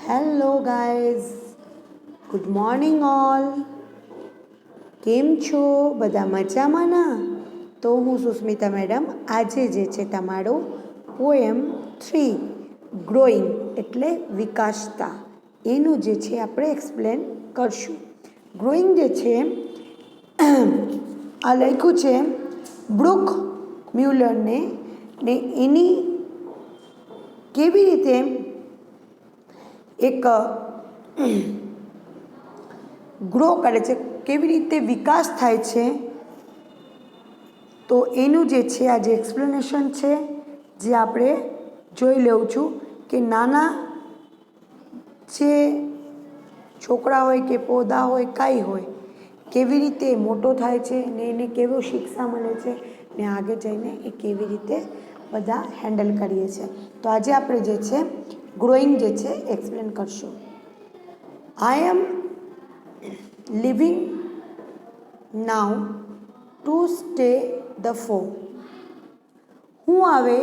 Hello guys, good morning all. કેમ છો બધા? મજામાં ના? તો હું સુસ્મિતા મેડમ આજે જે છે તમારો પોએમ 3 ગ્રોઈંગ એટલે વિકાસતા એનું જે છે આપણે એક્સપ્લેન કરશું. ગ્રોઈંગ જે છે આ લખ્યું છે બ્રુક મ્યુલરને ને એની કેવી રીતે એક ગ્રો કરે છે, કેવી રીતે વિકાસ થાય છે, તો એનું જે છે આ જે એક્સપ્લેનેશન છે જે આપણે જોઈ લેવું છું કે નાના જે છોકરા હોય કે પૌધા હોય કાંઈ હોય કેવી રીતે મોટો થાય છે ને એને કેવું શિક્ષા મળે છે ને આગળ જઈને એ કેવી રીતે બધા હેન્ડલ કરીએ છીએ. તો આજે આપણે જે છે ગ્રોઈંગ જે છે એક્સપ્લેન કરશું. I am living now to stay the foe. હું હવે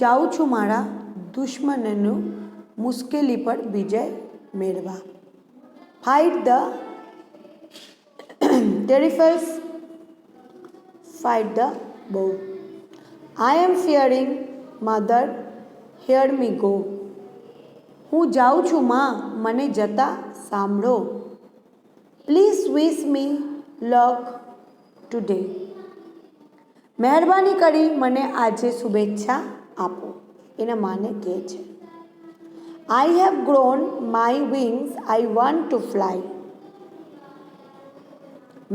જાઉં છું મારા દુશ્મનનું મુશ્કેલી પર વિજય મેળવા. ફાઇટ ધ ટેરિફલ્સ, ફાઇટ ધ બો. આઈ એમ ફિયરિંગ મધર, હિયર મી ગો. હું જાઉં છું માં, મને જતા સાંભળો. Please wish me luck today. મહેરબાની કરી મને આજે શુભેચ્છા આપો. એના માને કહે છે I have grown my wings, I want two fly.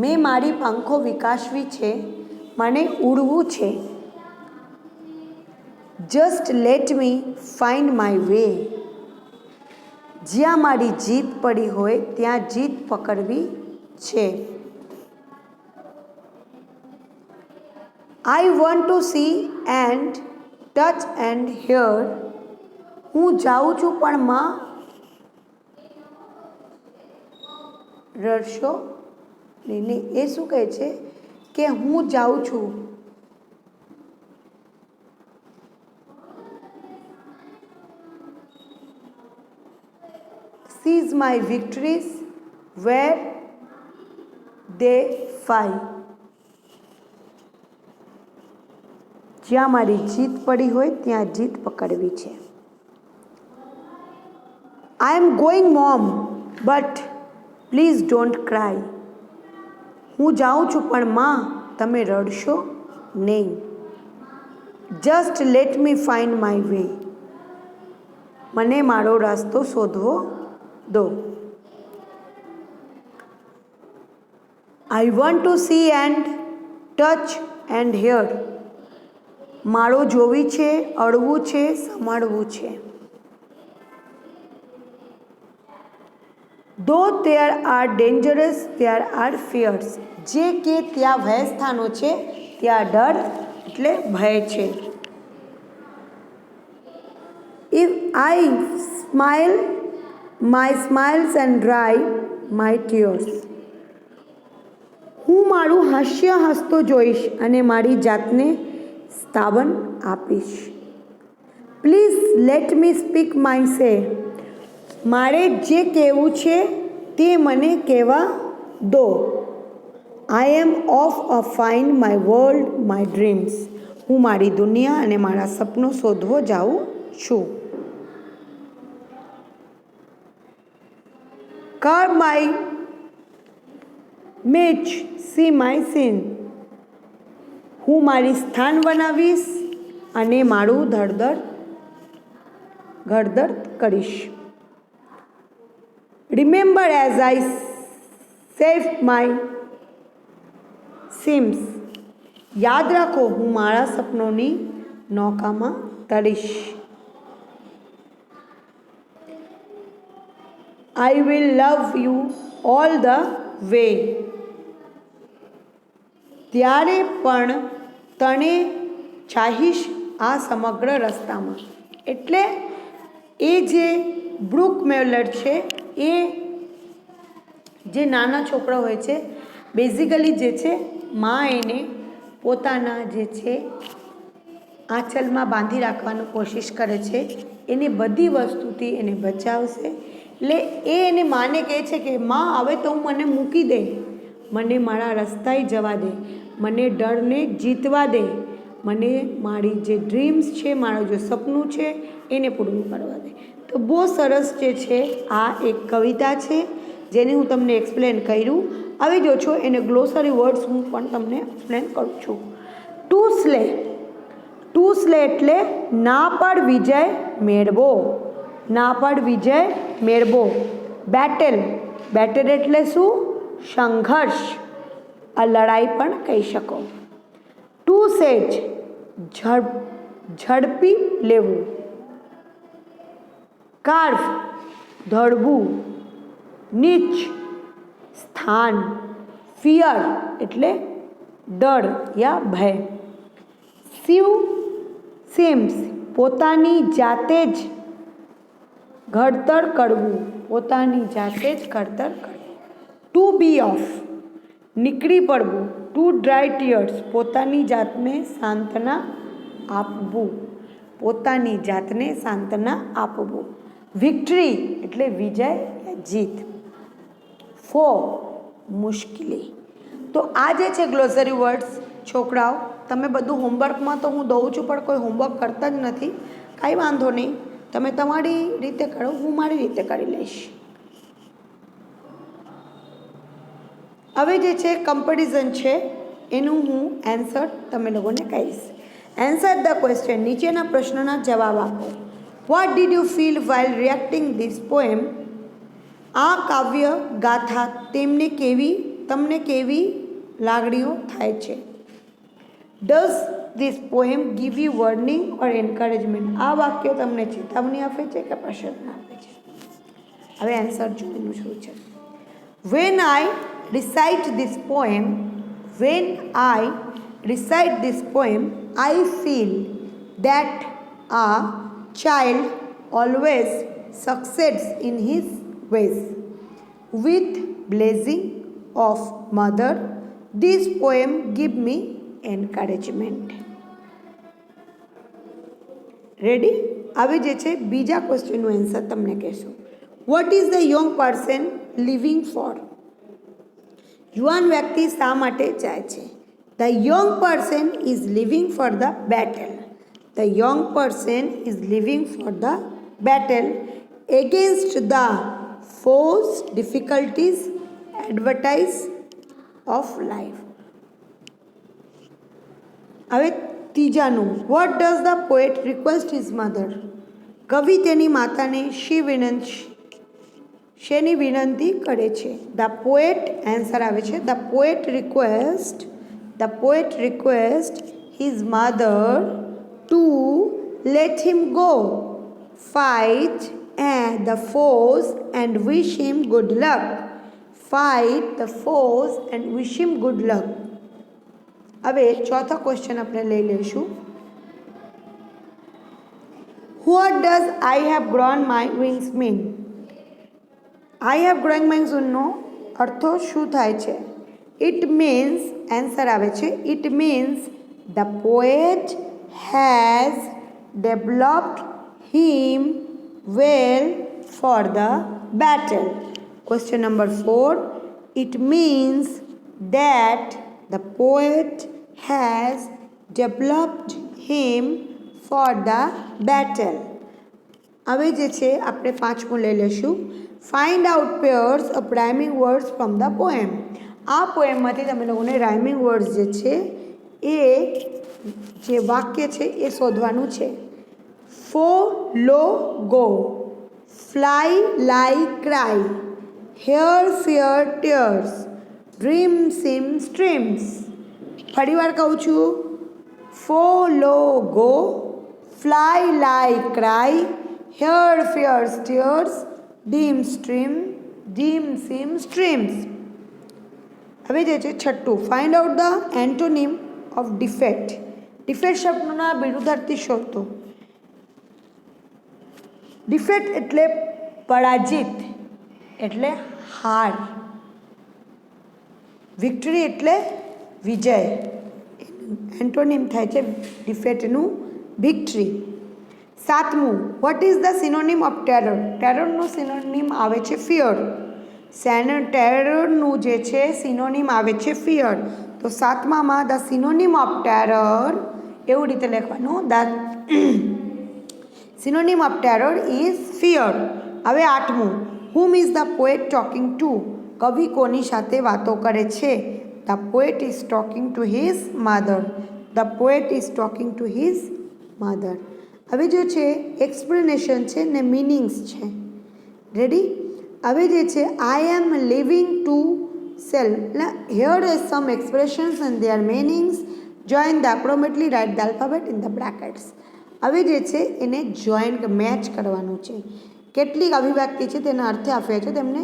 મેં મારી પાંખો વિકાસવી છે, મને ઉડવું છે. Just let me find my way. જ્યાં મારી જીત પડી હોય ત્યાં જીત પકડવી છે. આઈ want to see and touch and here. હું જાઉં છું પણ માં રડશો ને. એ શું કહે છે કે હું જાઉં છું seize my victories where they fall. જ્યાં મારી જીત પડી હોય ત્યાં જીત પકડવી છે. I am going mom but please don't cry. હું જાઉં છું પણ માં તમે રડશો નહીં. Just let me find my way. મને મારો રસ્તો શોધવો દો. I want to see and touch and hear. માળો જોવી છે, અડવું છે, સંભાળવું છે. Though there are dangerous there are fierce. જે કે ત્યાં ભયસ્થાનો છે ત્યાં ડર એટલે ભય છે. If I smile my smiles and dry my tears. હું મારું હાસ્ય હસતો જોઈશ અને મારી જાતને સ્થાપન આપીશ. Please let me speak my say. મારે જે કહેવું છે તે મને કહેવા દો. I am off a find my world my dreams. હું મારી દુનિયા અને મારા સપનો શોધવો જાઉં છું. Car my match see my scene. હું મારી સ્થાન બનાવીશ અને મારું ઘડતર કરીશ. Remember as I save my sims. યાદ રાખો હું મારા સપનોની નૌકામાં તરીશ. I will love you all the way. ત્યારે પણ તને ચાહીશ આ સમગ્ર રસ્તામાં. એટલે એ જે બ્રુક મ્યુલર છે એ જે નાના છોકરા હોય છે બેઝિકલી જે છે માં એને પોતાના જે છે આંચલમાં બાંધી રાખવાની કોશિશ કરે છે એને બધી વસ્તુથી એને બચાવશે। એટલે એને માને કહે છે કે માં હવે તો મને મૂકી દે, મને મારા રસ્તાએ જવા દે, મને ડરને જીતવા દે, મને મારી જે ડ્રીમ્સ છે, મારું જે સપનું છે એને પૂરું કરવા દે। તો બહુ સરસ જે છે આ એક કવિતા છે જેને હું તમને એક્સપ્લેન કર્યું। હવે જો છો એને ગ્લોસરી વર્ડ્સ હું પણ તમને એક્સપ્લેન કરું છું। ટુ સ્લે એટલે ના પર વિજય મેળવો, ના પર વિજય મેળવો। બેટલ એટલે શું? સંઘર્ષ, આ લડાઈ પણ કહી શકો। ટુ સેજ ઝડપી લેવું। કાર્વ ધડવું। નીચ સ્થાન। ફિયર એટલે ડર યા ભય। સિમ્સ પોતાની જાતે જ ઘડતર કરવું, પોતાની જાતે જ ઘડતર કરવું। ટુ બી ઓફ નીકળી પડવું। ટુ ડ્રાય ટીયર્સ પોતાની જાતને સાંત્વના આપવું, પોતાની જાતને સાંત્વના આપવું। વિક્ટરી એટલે વિજય યા જીત। મુશ્કેલી। તો આ જે છે ગ્લોસરી વર્ડ્સ છોકરાઓ તમે બધું હોમવર્કમાં તો હું દઉં છું પણ કોઈ હોમવર્ક કરતા જ નથી, કાંઈ વાંધો નહીં, તમે તમારી રીતે કરો, હું મારી રીતે કરી લઈશ। હવે જે છે કમ્પેરિઝન છે એનું હું આન્સર તમે લોકોને કહીશ। આન્સર ધ ક્વેશ્ચન, નીચેના પ્રશ્નના જવાબ આપો। What did you feel while reacting this poem? આ કાવ્ય ગાથા તમને કેવી લાગણીઓ થાય છે? Does this poem give you warning or encouragement? આ વાક્ય તમને ચેતવણી આપે છે કે પ્રશંસા આપે છે? હવે આન્સર જોવાનું શું છે? When I recite this poem, I feel that a child always succeeds in his ways. With blessing of mother, this poem give me encouragement. Ready? હવે જે છે બીજા ક્વેશ્ચનનું આન્સર તમને કહેશું। What is the young person living for? યુવાન વ્યક્તિ શા માટે જાય છે? The young person is living for the battle. The young person is living for the battle against the foes, difficulties, advertise of life. હવે ત્રીજાનું, what does the poet request his mother? કવિ તેની માતાને શેની વિનંતી કરે છે? ધ પોએટ, આન્સર આવે છે the poet request his mother two late him go fight and the foes and wish him good luck. Fight the foes and wish him good luck. હવે ચોથો ક્વેશ્ચન આપણે લઈ લઈશું। What does I have grown my wings mean? I have grown my wings નો અર્થો શું થાય છે? It means, answer આવે છે it means the poet has developed him well for the battle. Question number 4. It means that the poet has developed him for the battle. હવે જે છે આપણે પાંચમું લઈ લઈશું। Find out pairs of rhyming words from the poem. આ પોએમમાંથી તમે લોકોને રાઇમિંગ વર્ડ્સ જે છે એ જે વાક્ય છે એ શોધવાનું છે। Follow, go, fly, lie, cry, hear, fear, tears, dream, sim, streams. ફરી વાર કહું છું, follow, go, fly, lie, cry, hear, fear, tears, dream, sim, streams. હવે જે છે છઠ્ઠું, find out the antonym of defeat. Defect શબ્દના વિરુદ્ધાર્થી શોધો। ડિફેક્ટ એટલે પરાજિત, એટલે હાર। વિક્ટરી એટલે વિજય, એન્ટોનિમ થાય છે ડિફેક્ટનું વિક્ટરી। સાતમું, what is the synonym of terror? ટેરરનું સિનોનિમ આવે છે ફિયર. ટેરરનું જે છે સિનોનિમ આવે છે ફિયર. તો સાતમામાં ધ સિનોનિમ ઓફ ટેરર એવું રીતે લખવાનું, the synonym of terror is fear. હવે આઠમું, whom is the poet talking to? કવિ કોની સાથે વાતો કરે છે? The poet is talking to his mother. The poet is talking to his mother. હવે જો છે એક્સપ્લેનેશન છે ને મિનિંગ્સ છે. રેડી? હવે જે છે I am living to sell. એટલે here is some expressions and their meanings. Join the appropriately write the alphabet in the brackets. હવે જે છે એને જોઈન મેચ કરવાનું છે. કેટલીક અભિવ્યક્તિ છે તેના અર્થે આપ્યા છે, તેમને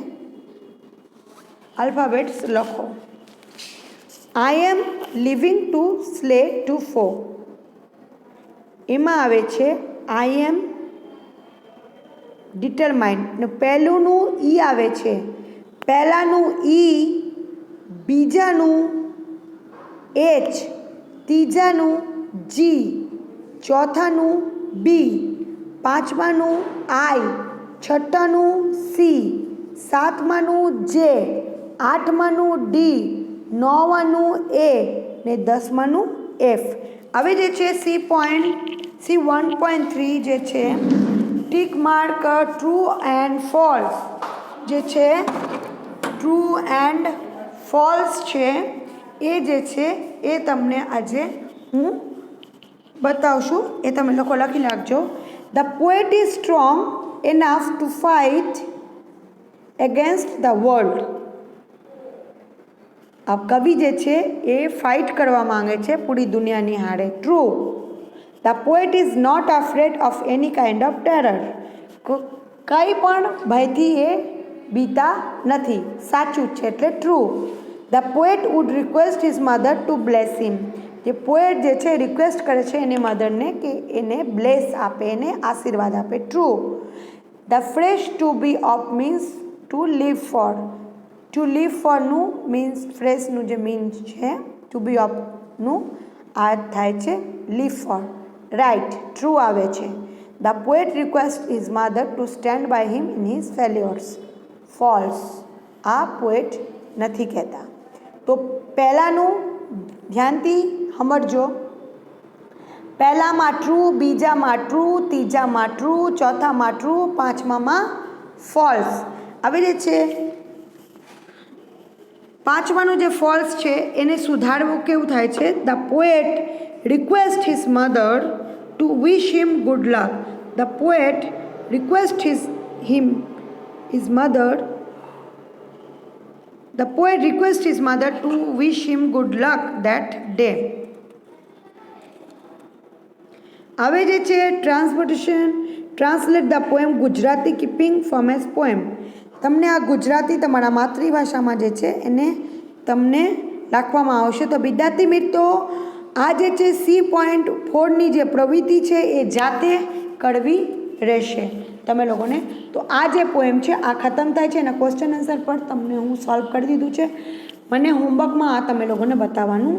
આલ્ફાબેટ્સ લખો. આઈ એમ લિવિંગ ટુ સ્લે ટુ ફો. એમાં આવે છે આઈ એમ ડિટરમાઇન્ડ ને પહેલુંનું ઈ આવે છે. પહેલાંનું ઈ, બીજાનું એચ, ત્રીજાનું જી, ચોથાનું બી, પાંચમાનું આઈ, છઠ્ઠાનું સી, સાતમાનું જે, આઠમાનું ડી, નવમાનું એ ને દસમાનું એફ. હવે જે છે સી 1.3 જે છે tick mark true and false જે છે ટ્રુ એન્ડ ફોલ્સ છે એ જે છે એ તમને આજે હું બતાવશું. એ તમે લોકો લખી નાખજો. The poet is strong enough to fight against the world. આ કવિ જે છે એ ફાઇટ કરવા માંગે છે પૂરી દુનિયાની હારે. True. The poet is not afraid of any kind of terror. કંઈ પણ ભયથી એ બીતા નથી. સાચું છે એટલે true. The poet would request his mother to bless him. જે પોએટ જે છે રિક્વેસ્ટ કરે છે એની મધરને કે એને બ્લેસ આપે, એને આશીર્વાદ આપે. True. The fresh to be of means to live for. To live ફોરનું મીન્સ ફ્રેશનું જે મીન્સ છે ટુ બી ઓફનું આ થાય છે લીવ ફોર. રાઇટ. ટ્રુ આવે છે. The poet request his mother to stand by him in his failures. False. આ પોએટ નથી કહેતા. તો પહેલાંનું ધ્યાનથી સમજો. પહેલામાં ટ્રુ, બીજામાં ટ્રુ, ત્રીજામાં ટ્રુ, ચોથામાં ટ્રુ, પાંચમામાં ફોલ્સ. હવે જે છે પાંચમાનું જે ફોલ્સ છે એને સુધારવું કેવું થાય છે? The poet request his mother two wish him good luck. The poet request his mother two wish him good luck that day. હવે જે છે translate the poem Gujarati keeping from S poem. તમને આ ગુજરાતી તમારા માતૃભાષામાં જે છે એને તમને રાખવામાં આવશે. તો વિદ્યાર્થી મિત્રો આ જે છે C.4ની જે પ્રવૃત્તિ છે એ જાતે કરવી રહેશે તમે લોકોને. તો આ જે પોએમ છે આ ખતમ થાય છે. એના ક્વેશ્ચન આન્સર પર તમને હું સોલ્વ કરી દીધું છે. મને હોમવર્કમાં આ તમે લોકોને બતાવવાનું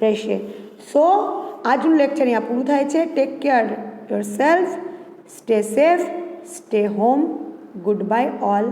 રહેશે. સો આજનું લેક્ચર અહીંયા પૂરું થાય છે. Take care your self, stay safe, stay home. Good bye all.